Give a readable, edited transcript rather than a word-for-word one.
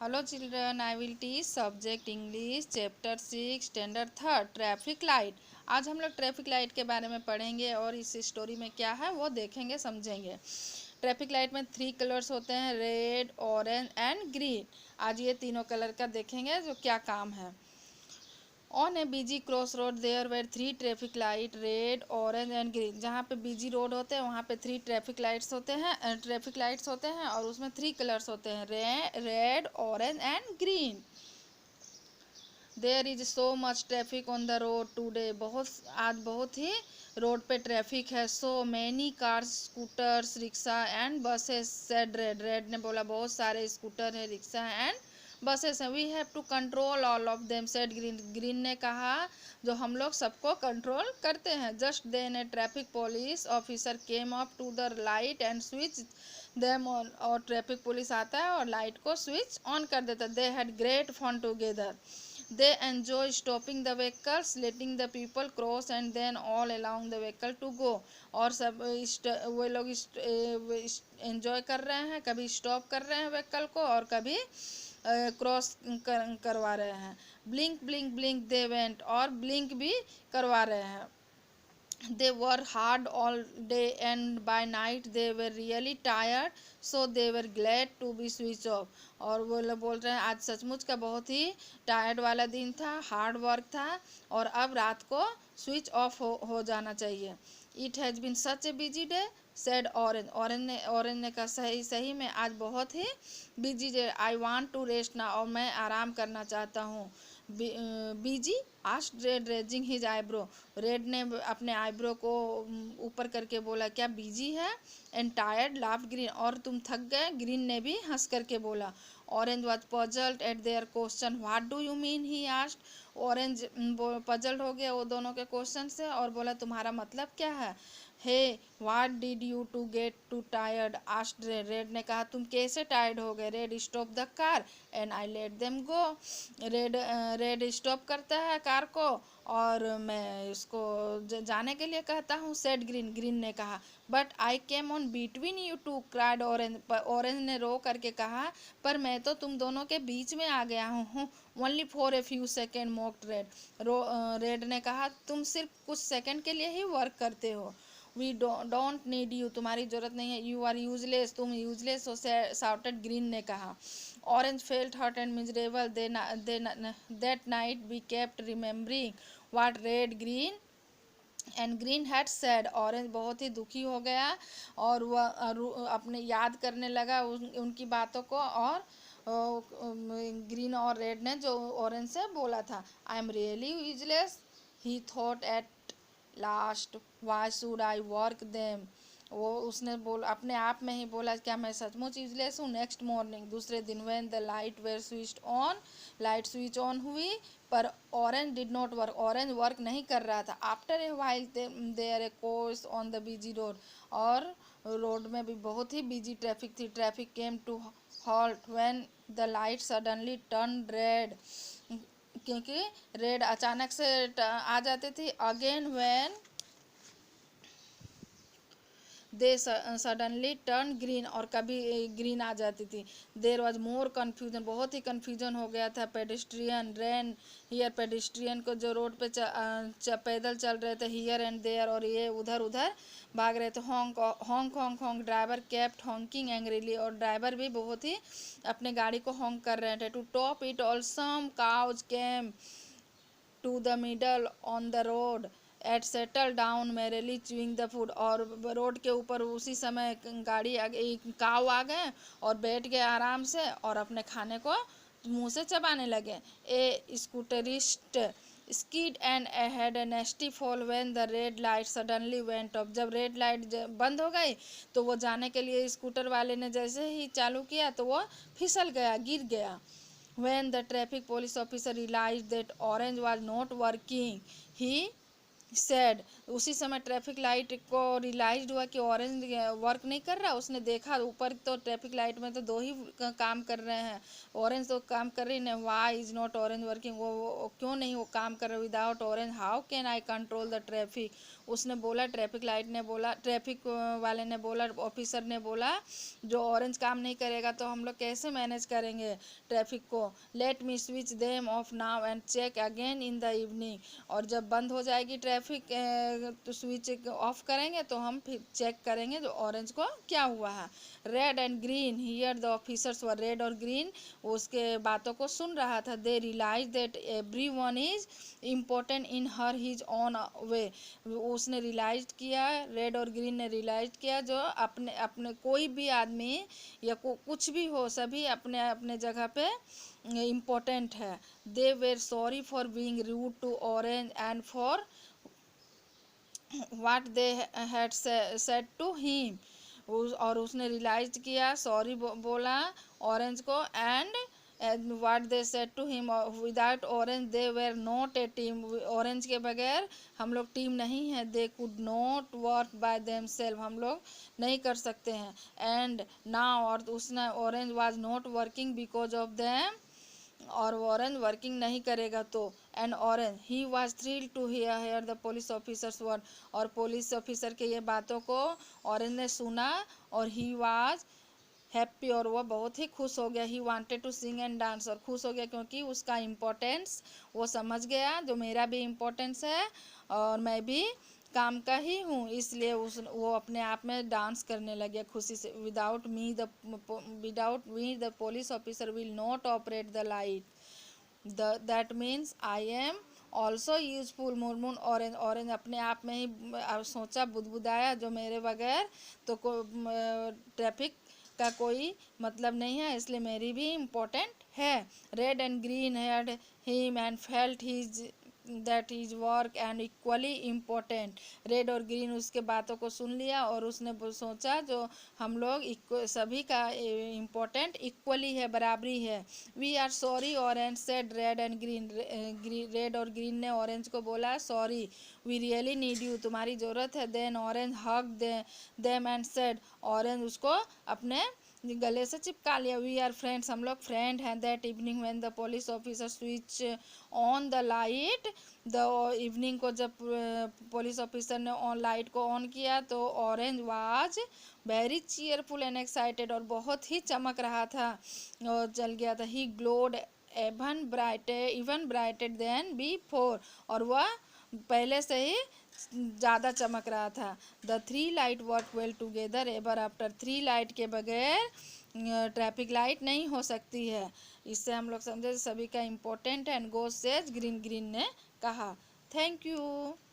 Hello children, I will teach subject English chapter 6 standard 3 traffic light. आज हम लोग traffic light के बारे में पढ़ेंगे और इस स्टोरी में क्या है वो देखेंगे समझेंगे। ट्रैफिक लाइट में 3 कलर्स होते हैं, रेड, ऑरेंज एंड ग्रीन। आज ये तीनों कलर का देखेंगे जो क्या काम है। On a busy cross road there were 3 traffic light, red, orange and green. जहाँ पे बिजी रोड होते हैं वहाँ पे 3 ट्रैफिक लाइट्स होते हैं और उसमें 3 कलर्स होते हैं, red, orange and green. There is so much traffic on the road today. आज बहुत ही रोड पे ट्रैफिक है। So many cars, scooters, rickshaw and buses said red. Red ने बोला बहुत सारे स्कूटर है, रिक्शा एंड बसेस हैं। We have to control all of them said green. Green ने कहा जो हम लोग सबको कंट्रोल करते हैं। Just then a traffic police officer came up to the light and switch them on. और ट्रैफिक पुलिस आता है और लाइट को स्विच ऑन कर देता है। They had great fun together. They enjoy stopping the vehicles, letting the people cross and then all allowing the vehicle to go। और सब वे लोग एंजॉय कर रहे हैं, कभी स्टॉप कर रहे हैं व्हीकल को और कभी क्रॉस करवा रहे हैं। Blink blink blink they went. और ब्लिंक भी करवा रहे हैं। They worked hard all day and by night they were really tired, so they were glad to be switched off। और वो लोग बोल रहे हैं आज सचमुच का बहुत ही टायर्ड वाला दिन था, हार्ड वर्क था और अब रात को स्विच ऑफ हो जाना चाहिए। It has been such a busy day said Orange. Orange ने कहा सही में आज बहुत ही busy day. I want to rest ना। और मैं आराम करना चाहता हूँ। BG asked Red raising his eyebrow. Red ने अपने आईब्रो को ऊपर करके बोला क्या बिजी है। And tired laughed green. और तुम थक गए, ग्रीन ने भी हंस करके बोला। Orange was puzzled eight there question. What do you mean he asked. Orange puzzled हो गया वो दोनों के क्वेश्चन से और बोला तुम्हारा मतलब क्या है। Hey what did you two get too tired asked red. Red ने कहा तुम कैसे टायर्ड हो गए। Red stop the car and I let them go. Red stop करता है कार को और मैं उसको जाने के लिए कहता हूँ सेड ग्रीन। ग्रीन ने कहा but I came on between you two cried orange. Orange ने रो करके कहा पर मैं तो तुम दोनों के बीच में आ गया हूँ। Only for a few second mocked red. Red ने कहा तुम सिर्फ कुछ सेकंड के लिए ही वर्क करते हो। We don't need you. तुम्हारी ज़रूरत नहीं है। You are useless. तुम यूजलेस हो शाउटेड ग्रीन ने कहा। Orange felt hurt and miserable. That night we kept remembering what red, green and green had said. Orange बहुत ही दुखी हो गया और वह अपने याद करने लगा उनकी बातों को और ग्रीन और रेड ने जो ऑरेंज से बोला था। I am really useless he thought at last, why should I work them. वो उसने अपने आप में ही बोला क्या मैं सचमुच यूजलेस हूँ। नेक्स्ट मॉर्निंग दूसरे दिन when the light were switched on, light switch on हुई पर orange did not work. Orange work नहीं कर रहा था। After a while there a course on the busy road. और रोड में भी बहुत ही बिजी ट्रैफिक थी। Traffic came to halt when the light suddenly turn red. क्योंकि रेड अचानक से आ जाती थी। Again when they suddenly turn green. और कभी ग्रीन आ जाती थी। There was more confusion. बहुत ही कन्फ्यूजन हो गया था। Pedestrian rain here. पेडिस्ट्रियन को जो रोड पे पैदल चल रहे थे हियर एंड देयर और ये उधर उधर भाग रहे थे। हॉन्क हॉन्क हॉन्क हॉन्क। Driver kept honking angrily. और ड्राइवर भी बहुत ही अपने गाड़ी को हॉन्क कर रहे थे। To top it all some cows came to the middle on the road at settle down merely chewing the food. और रोड के ऊपर उसी समय गाड़ी काऊ आ गए और बैठ गए आराम से और अपने खाने को मुंह से चबाने लगे। A scooterist skid and had a nasty fall when the red light suddenly went off. जब रेड लाइट बंद हो गई तो वो जाने के लिए स्कूटर वाले ने जैसे ही चालू किया तो वो फिसल गया, गिर गया। When the traffic police officer realized that orange was not working, he sad, उसी समय ट्रैफिक लाइट को रियलाइज हुआ कि ऑरेंज वर्क नहीं कर रहा। उसने देखा ऊपर तो ट्रैफिक लाइट में तो दो ही काम कर रहे हैं, ऑरेंज तो काम कर रही नहीं। Why is not orange working, वो क्यों नहीं वो काम कर रहा without orange, how can I control the traffic. उसने बोला, ट्रैफिक लाइट ने बोला, ट्रैफिक वाले ने बोला, ऑफिसर ने बोला, जो ऑरेंज काम नहीं करेगा तो हम लोग कैसे मैनेज करेंगे ट्रैफिक को। Let me switch them off now and check again in the evening, और जब बंद हो जाएगी ट्रैफिक तो स्विच ऑफ करेंगे तो हम फिर चेक करेंगे जो ऑरेंज को क्या हुआ है। Red and green, here the officers were, red और ग्रीन उसके बातों को सुन रहा था। They realise that every one is important in her his own way, उसने रियलाइज किया, रेड और ग्रीन ने रियलाइज किया जो अपने अपने कोई भी आदमी या कुछ भी हो, सभी अपने अपने जगह पे इम्पोर्टेंट है। They were sorry for being rude to orange and for what they had said to him, और उसने रियलाइज किया, सॉरी बोला ऑरेंज को, and what they said to him, without orange they were not a team, orange के बगैर हम लोग team नहीं है। They could not work by them self, हम लोग नहीं कर सकते हैं। एंड नाउ, और उसने orange was not working because of them, और ऑरेंज वर्किंग नहीं करेगा तो। And orange he was thrilled to hear the police officer's word, और पुलिस ऑफिसर के ये बातों को ऑरेंज ने सुना और ही वाज हैप्पी, और वह बहुत ही खुश हो गया। He wanted to sing and dance, और खुश हो गया क्योंकि उसका इम्पोर्टेंस वो समझ गया, जो मेरा भी इम्पोर्टेंस है और मैं भी काम का ही हूँ, इसलिए वो अपने आप में डांस करने लगे खुशी से। Without me the police officer will not operate the light, that means I am also useful. मुरमुन ऑरेंज, ऑरेंज अपने आप में ही सोचा, बुदबुदाया, जो मेरे बगैर तो ट्रैफिक का कोई मतलब नहीं है, इसलिए मेरी भी इम्पोर्टेंट है। Red and green head him and felt his that is work and equally important, red और ग्रीन उसके बातों को सुन लिया और उसने सोचा जो हम लोग सभी का इम्पोर्टेंट इक्वली है, बराबरी है। We are sorry orange said red and green, red और ग्रीन ने ऑरेंज को बोला, sorry, we really need you, तुम्हारी ज़रूरत है। Then orange hug them and said, orange उसको अपने गले से चिपका लिया। वी आर फ्रेंड्स, हम लोग फ्रेंड हैं। That evening when the police officer switch on the light, the evening को जब पुलिस ऑफिसर ने ऑन लाइट को ऑन किया तो orange was very cheerful and excited, और बहुत ही चमक रहा था और जल गया था। ही ग्लोड इवन ब्राइटेड देन बिफोर, और वह पहले से ही ज़्यादा चमक रहा था। The three light work well together ever after, three light के बगैर ट्रैफिक लाइट नहीं हो सकती है। इससे हम लोग समझे सभी का इम्पोर्टेंट है। And go sage green, green ने कहा। Thank you.